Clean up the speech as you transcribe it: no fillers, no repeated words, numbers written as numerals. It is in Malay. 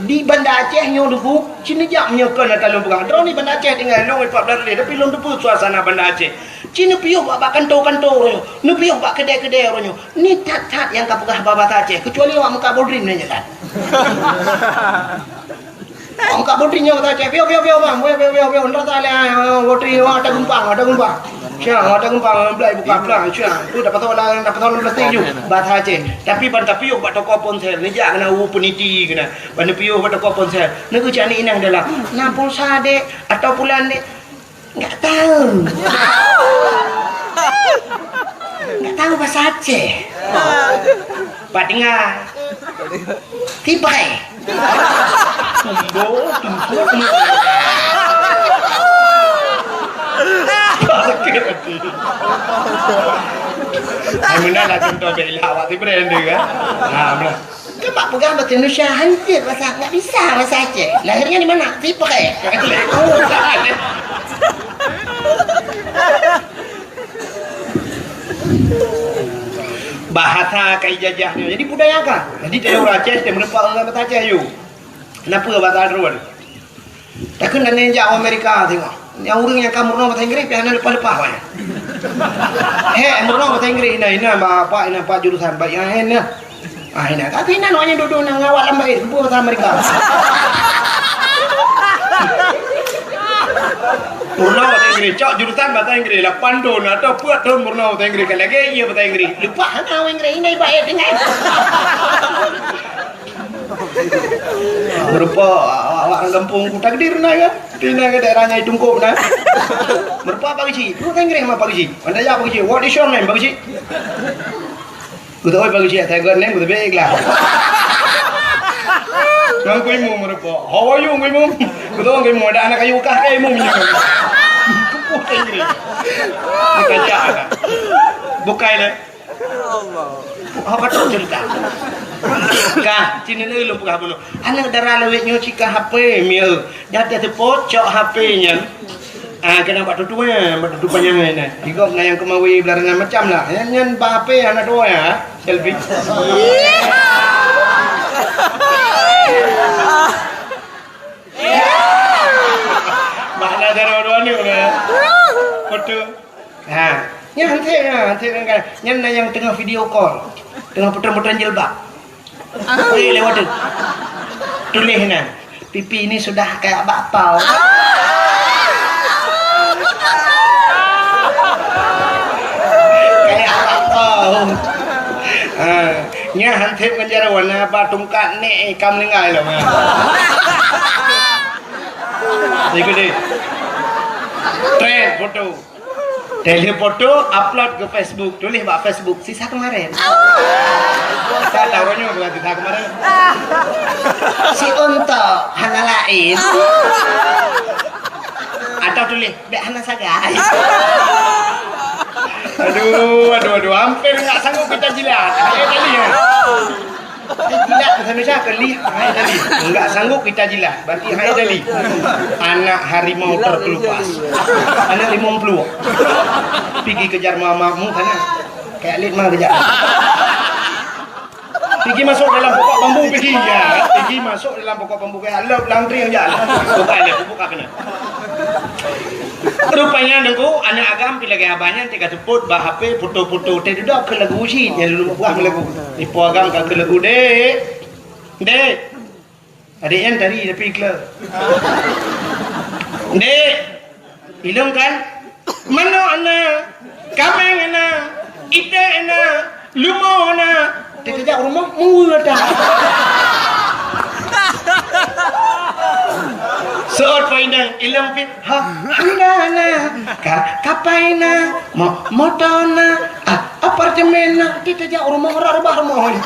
di Bandar Aceh nyo duku Cina jak menyokan akan lomba. Drone ni Bandar Aceh tinggal long 14 hari tapi long depu suasana Bandar Aceh. Cina piuh bak kantor-kantor nyo. Nu piuh bak kedai-kedai nyo. Ni tat-tat yang kapugah Baba Aceh kecuali awak muka bodrin ni jalan. Muka bodrin nyo kata Aceh. Piuh bang. Piuh. Ndak tak le bodrin ada gumpang. Syah, ada gumpang belai buka pelang. Syah, tu dapat tahu plastik ju. Bahasa Aceh. Tapi pada piuh bak toko ponsel. Ni jak kena peniti kena. Pada piuh bak toko ponsel. Ni ku cak ni inang dalam. Nah pulsa dek atau bulan dek. Enggak tahu. Enggak tahu bahasa Aceh. Pak dengar. Tipai. Mengenal contoh bela awak tu brand dia kan. Benar. Kemak pegang bahasa Indonesia hancur bahasa enggak bisa bahasa Aceh. Lahirnya di mana? Tipai. Bahasa kaijajahnya jadi budaya kan. Jadi dia orang Aceh dia menepak dengan bahasa Aceh you. Kenapa bahasa Arab? Takkan dan nenjak Amerika tengok. Yang orang yang kamu bahasa Inggeris pian lepas-lepas banyak. Murno bahasa Inggeris ini apa jurusan baik yang ini. Ini tapi namanya duduk nang awak lambai bahasa Amerika. Murno bahasa Inggeris, cok jurusan bahasa Inggeris lah pandon atau buat tahun murno bahasa Inggeris kan lagi iya bahasa Inggeris. Lupa tahu Inggeris ini baik dengan. Berupa awak kampung Takdir na kan? Tina ke daerahnya Tungkop na. Berupa apa gizi? Bahasa Inggeris apa gizi? Anda jawab gizi. What is your name? Apa gizi? Ku tahu apa gizi? Saya name ku tahu lah. Yang kau imu merupa. How are you kau imu? Ku tahu kau imu ada anak kayu kah kau imu minyak. Kupu Inggeris. Dikacak kan? Bukai le. Apa tu cerita? Kah, Cina ni lu pegah bunuh. Anak darah lewek nyo cika HP mieu. Jatuh tu pocok HP-nya. Kena buat tutunya, buat tutupannya ni. Tiga yang kemawi belarangan macam lah. Yang HP anak dua ya, selfie. Mana darah dua ni orang. Foto. Yang nanti kan, yang tengah video call, tengah putar-putar jilbab. Lewat tu. Tulis ni. Pipi ini sudah kayak bakpao. Kayak bakpao. Nya hantip menjara warna apa tungkat ni kam lengai lah. Ikut trend foto. Tele foto upload ke Facebook, tulis buat Facebook sisa kemarin. Saya taruhnya bukan sisa kemarin. Si untuk hana lain. Atau tulis dek hana sagai. Aduh, hampir nggak sanggup kita jilat. Tadi ya. Jilat bahasa Indonesia keli hai tadi. Enggak sanggup kita jilat. Berarti hai tadi. Anak harimau terkelupas. Anak limau peluk. Pergi kejar mamamu sana. Kayak lit mah kejar. Pergi masuk dalam pokok bambu pergi ya. Pergi masuk dalam pokok bambu kayak lep langtri yang jalan. Buka kena. Rupanya dengku anak agam pilih gaya banyak tiga teput bah HP foto-foto teh dah ke lagu uji yang dulu buah lagu ipo agam ke lagu dek adiknya tadi tapi iklan dek ilung kan mana anak kameng anak ite anak lumo anak tidak rumah mula dah Soal painang ilang fit handana kapaina motona apartemen kita jauh rumah orang rumah